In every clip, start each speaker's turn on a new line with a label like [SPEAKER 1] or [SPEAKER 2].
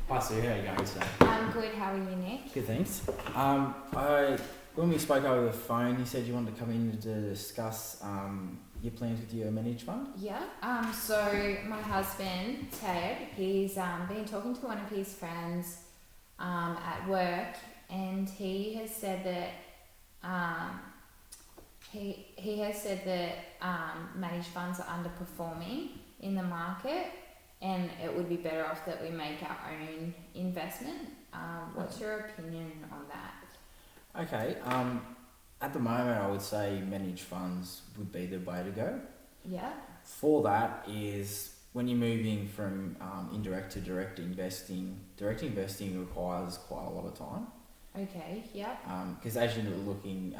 [SPEAKER 1] Hi Sue, how are you going today?
[SPEAKER 2] I'm good. How are you, Nick?
[SPEAKER 1] Good, thanks. When we spoke over the phone, you said you wanted to come in to discuss your plans with your managed fund.
[SPEAKER 2] Yeah. So my husband Ted, he's been talking to one of his friends at work, and he has said that managed funds are underperforming in the market, and it would be better off that we make our own investment. What's your opinion on that?
[SPEAKER 1] Okay. At the moment, I would say managed funds would be the way to go.
[SPEAKER 2] Yeah.
[SPEAKER 1] For that is when you're moving from indirect to direct investing. Direct investing requires quite a lot of time.
[SPEAKER 2] Okay. Yeah.
[SPEAKER 1] Because as you're looking,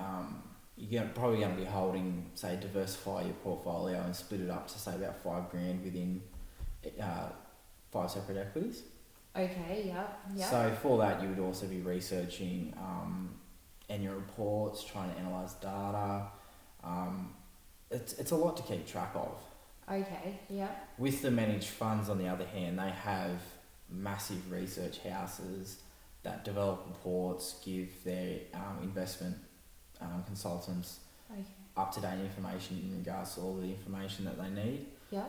[SPEAKER 1] probably going to be holding, say, diversify your portfolio and split it up to say about $5,000 within 5 separate equities.
[SPEAKER 2] Okay. Yeah. Yeah.
[SPEAKER 1] So for that, you would also be researching annual reports, trying to analyse data. It's a lot to keep track of.
[SPEAKER 2] Okay. Yeah.
[SPEAKER 1] With the managed funds, on the other hand, they have massive research houses that develop reports, give their investment consultants
[SPEAKER 2] Okay.
[SPEAKER 1] up-to-date information in regards to all the information that they need.
[SPEAKER 2] Yeah.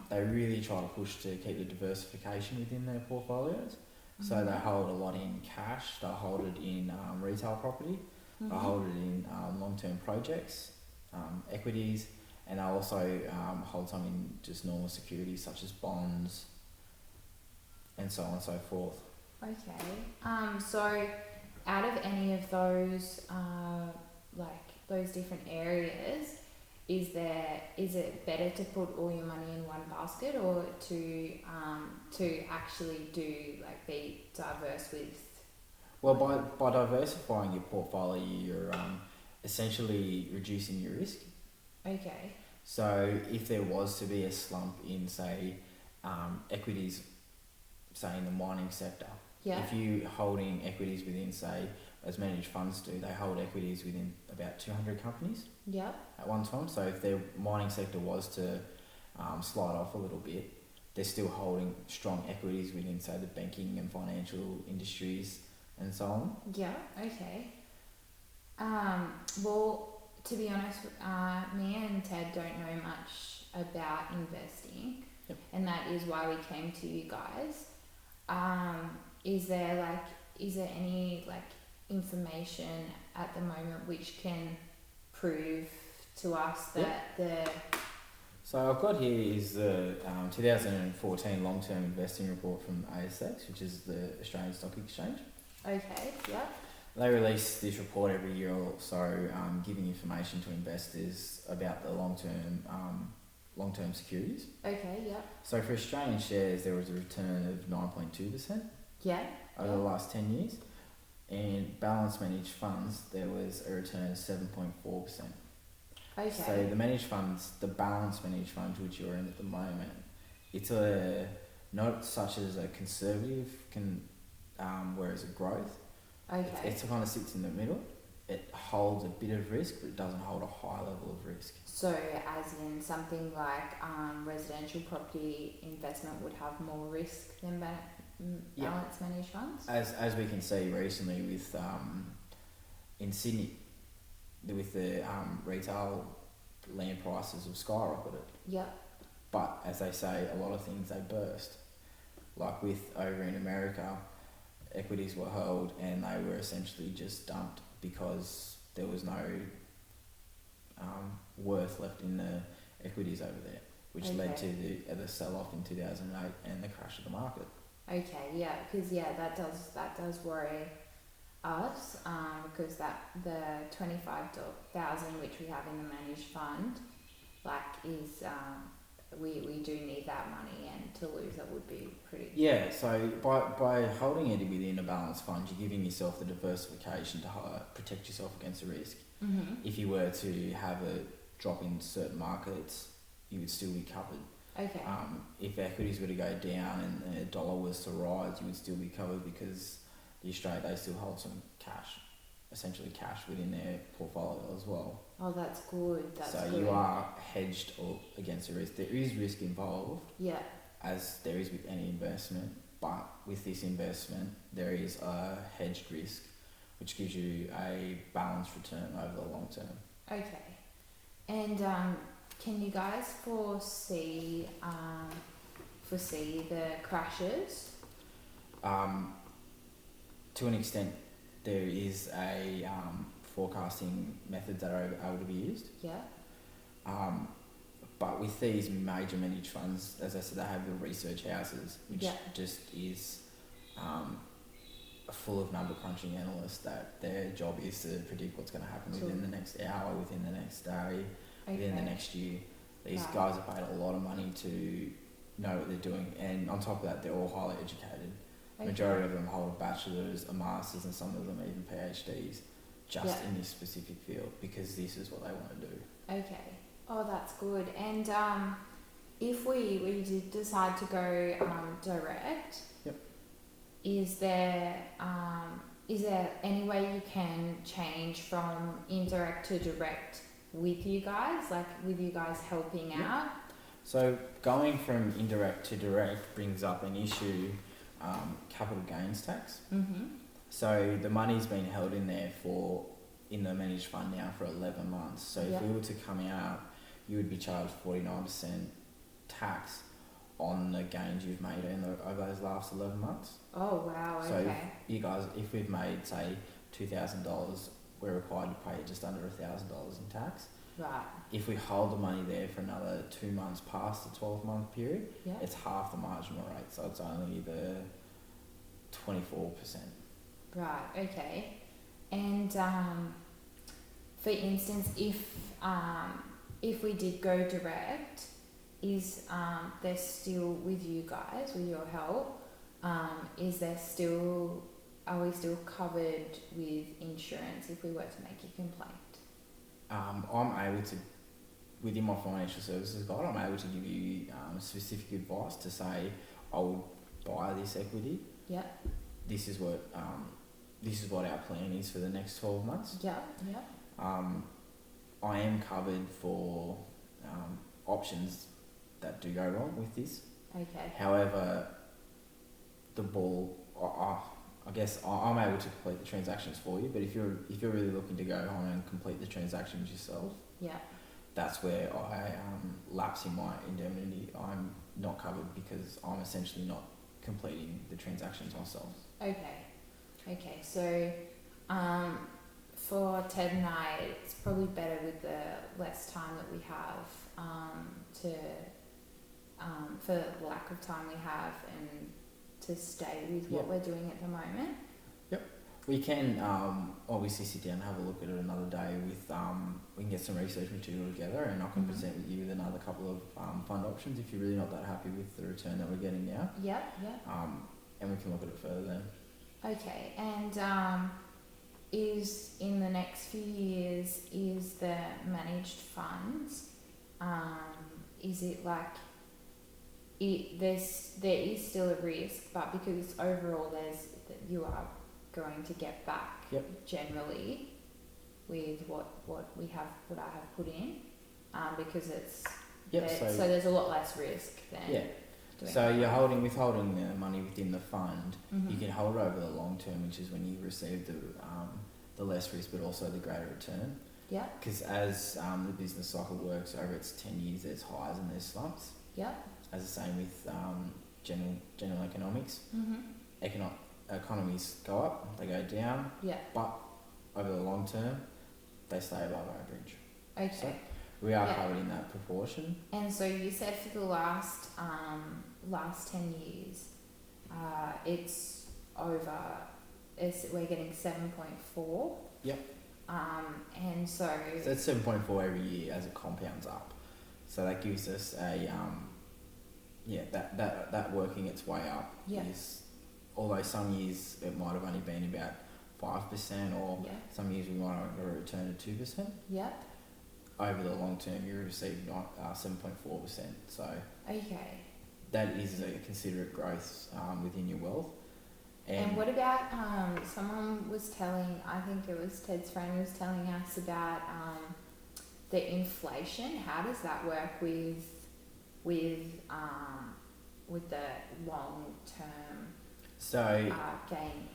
[SPEAKER 1] They really try to push to keep the diversification within their portfolios. So they hold a lot in cash, they hold it in retail property, they hold it in long-term projects, equities, and they also hold some in just normal securities such as bonds and so on and so forth.
[SPEAKER 2] Okay. So out of any of those, like those different areas, is it better to put all your money in one basket, or to actually be diverse with?
[SPEAKER 1] Well, by diversifying your portfolio, you're essentially reducing your risk.
[SPEAKER 2] Okay.
[SPEAKER 1] So if there was to be a slump in, say, equities, say in the mining sector,
[SPEAKER 2] Yeah.
[SPEAKER 1] if you holding equities within, say, as managed funds do, they hold equities within about 200 companies
[SPEAKER 2] Yeah.
[SPEAKER 1] at one time. So if their mining sector was to slide off a little bit, they're still holding strong equities within, say, the banking and financial industries and so on.
[SPEAKER 2] Yeah. Okay. Well, to be honest, me and Ted don't know much about investing,
[SPEAKER 1] Yep.
[SPEAKER 2] and that is why we came to you guys. Is there any information at the moment which can prove to us that
[SPEAKER 1] So I've got here is the 2014 long-term investing report from ASX, which is the Australian Stock Exchange.
[SPEAKER 2] Okay, yeah.
[SPEAKER 1] They release this report every year or so, giving information to investors about the long-term securities.
[SPEAKER 2] Okay, yeah.
[SPEAKER 1] So for Australian shares, there was a return of 9.2%
[SPEAKER 2] Yeah.
[SPEAKER 1] over the last 10 years. And balanced managed funds, there was a return of 7.4%.
[SPEAKER 2] Okay.
[SPEAKER 1] So the balanced managed funds which you're in at the moment, it's not such as a conservative, whereas a growth.
[SPEAKER 2] Okay.
[SPEAKER 1] It kind of sits in the middle. It holds a bit of risk, but it doesn't hold a high level of risk.
[SPEAKER 2] So, as in something like residential property investment would have more risk than balanced managed funds?
[SPEAKER 1] As we can see recently with in Sydney, with the retail land prices have skyrocketed.
[SPEAKER 2] Yep.
[SPEAKER 1] But as they say, a lot of things they burst. Like with over in America, equities were held and they were essentially just dumped because there was no worth left in the equities over there, which led to the sell-off in 2008 and the crash of the market.
[SPEAKER 2] Okay, yeah, because that does worry us, because the 25,000 which we have in the managed fund, is we do need that money, and to lose it would be pretty.
[SPEAKER 1] Yeah, so by holding it within a balanced fund, you're giving yourself the diversification to protect yourself against the risk.
[SPEAKER 2] Mm-hmm.
[SPEAKER 1] If you were to have a drop in certain markets, you would still be covered.
[SPEAKER 2] Okay.
[SPEAKER 1] If equities were to go down and a dollar was to rise, you would still be covered because they still hold some cash, essentially cash within their portfolio as well.
[SPEAKER 2] Oh, that's good.
[SPEAKER 1] So you are hedged against the risk. There is risk involved,
[SPEAKER 2] Yeah.
[SPEAKER 1] as there is with any investment, but with this investment, there is a hedged risk, which gives you a balanced return over the long term.
[SPEAKER 2] Okay. And can you guys foresee the crashes?
[SPEAKER 1] To an extent, there is a forecasting methods that are able to be used.
[SPEAKER 2] Yeah.
[SPEAKER 1] But with these major managed funds, as I said, they have the research houses, which
[SPEAKER 2] Yeah.
[SPEAKER 1] just is full of number crunching analysts that their job is to predict what's going to happen within the next hour, within the next day, within the next year. These guys are paid a lot of money to know what they're doing, and on top of that, they're all highly educated. Majority of them hold a bachelor's, a master's, and some of them even PhDs, just in this specific field, because this is what they want to do.
[SPEAKER 2] Okay. Oh, that's good. And if we did decide to go direct, is there any way you can change from indirect to direct with you guys, like with you guys helping out?
[SPEAKER 1] So going from indirect to direct brings up an issue, capital gains tax.
[SPEAKER 2] Mm-hmm.
[SPEAKER 1] So the money's been held in there in the managed fund now for 11 months. So if we were to come out, you would be charged 49% tax on the gains you've made over those last 11 months.
[SPEAKER 2] Oh, wow, okay.
[SPEAKER 1] So you guys, if we've made, say, $2,000, we're required to pay just under $1,000 in tax.
[SPEAKER 2] Right.
[SPEAKER 1] If we hold the money there for another 2 months past the 12-month period, it's half the marginal rate, so it's only the 24%.
[SPEAKER 2] Right, okay. And for instance, if we did go direct, is there still, with you guys, with your help, are we still covered with insurance if we were to make a complaint?
[SPEAKER 1] I'm able to, within my financial services guide, I'm able to give you specific advice to say, I would buy this equity.
[SPEAKER 2] Yeah.
[SPEAKER 1] This is what our plan is for the next 12 months.
[SPEAKER 2] Yeah.
[SPEAKER 1] I am covered for options that do go wrong with this.
[SPEAKER 2] Okay.
[SPEAKER 1] However, the ball, I guess I'm able to complete the transactions for you, but if you're really looking to go on and complete the transactions yourself, that's where I lapse in my indemnity. I'm not covered because I'm essentially not completing the transactions myself.
[SPEAKER 2] Okay, so for Ted and I, it's probably better with the less time that we have for the lack of time we have and to stay with what we're doing at the moment.
[SPEAKER 1] We can obviously sit down and have a look at it another day with we can get some research material together, and I can present with you with another couple of fund options if you're really not that happy with the return that we're getting now. And we can look at it further then.
[SPEAKER 2] Okay, and is in the next few years, is the managed funds, is it like there is still a risk, but because overall you are going to get back generally with what I have put in, because it's so there's a lot less risk than
[SPEAKER 1] so you're holding the money within the fund. You can hold it over the long term, which is when you receive the less risk but also the greater return. Because as the business cycle works over its 10 years, there's highs and there's slumps. As the same with general economics. Economies go up, they go down, but over the long term, they stay above average.
[SPEAKER 2] Okay.
[SPEAKER 1] So we are covered in that proportion.
[SPEAKER 2] And so you said for the last 10 years, we're getting 7.4. And so
[SPEAKER 1] that's 7.4 every year as it compounds up. So that gives us a that working its way up is, although some years it might have only been about 5%, or some years we might have got a return of 2%. Over the long term, you receive 7.4%. So that is a considerate growth within your wealth.
[SPEAKER 2] And what about someone was telling, I think it was Ted's friend was telling us about the inflation. How does that work with the long term
[SPEAKER 1] So,
[SPEAKER 2] gain.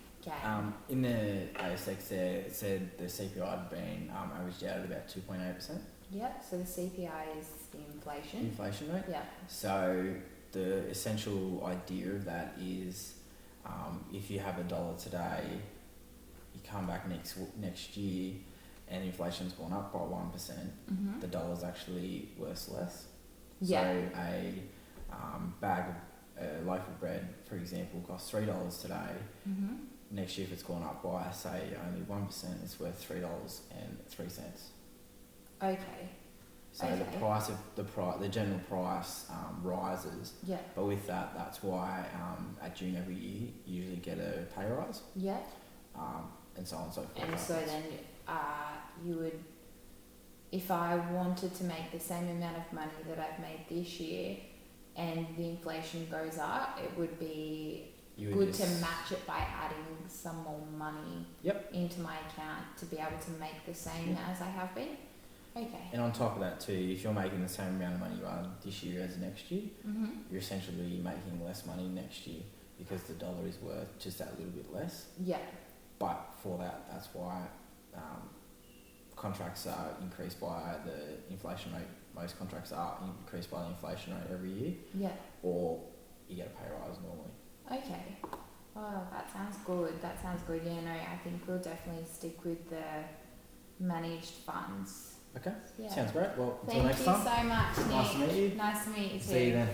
[SPEAKER 1] in the ASX there, it said the CPI had been averaged out at about 2.8%.
[SPEAKER 2] Yep, so the CPI is the inflation.
[SPEAKER 1] Inflation rate.
[SPEAKER 2] Yeah.
[SPEAKER 1] So the essential idea of that is, if you have $1 today, you come back next year, and inflation's gone up by 1%.
[SPEAKER 2] Mm-hmm.
[SPEAKER 1] The dollar's actually worth less.
[SPEAKER 2] Yeah.
[SPEAKER 1] So a loaf of bread, for example, costs $3 today.
[SPEAKER 2] Mm-hmm.
[SPEAKER 1] Next year, if it's gone up by say only 1%, it's worth $3.03.
[SPEAKER 2] Okay.
[SPEAKER 1] So
[SPEAKER 2] Okay.
[SPEAKER 1] the general price rises.
[SPEAKER 2] Yeah.
[SPEAKER 1] But with that, that's why at June every year you usually get a pay rise.
[SPEAKER 2] Yeah.
[SPEAKER 1] And so on and so forth.
[SPEAKER 2] And so then you would, if I wanted to make the same amount of money that I've made this year, and the inflation goes up, it would be good to match it by adding some more money into my account to be able to make the same as I have been. Okay.
[SPEAKER 1] And on top of that too, if you're making the same amount of money you are this year as next year,
[SPEAKER 2] Mm-hmm.
[SPEAKER 1] you're essentially making less money next year because the dollar is worth just that little bit less.
[SPEAKER 2] Yeah.
[SPEAKER 1] But for that, that's why contracts are increased by the inflation rate. Most contracts are increased by the inflation rate every year.
[SPEAKER 2] Yeah.
[SPEAKER 1] Or you get a pay rise normally.
[SPEAKER 2] Okay. Oh, that sounds good. Yeah, no, I think we'll definitely stick with the managed funds.
[SPEAKER 1] Okay.
[SPEAKER 2] Yeah.
[SPEAKER 1] Sounds great. Well, until next time.
[SPEAKER 2] Thank you so much, Nick.
[SPEAKER 1] Nice to meet you.
[SPEAKER 2] Nice to meet you too.
[SPEAKER 1] See you then.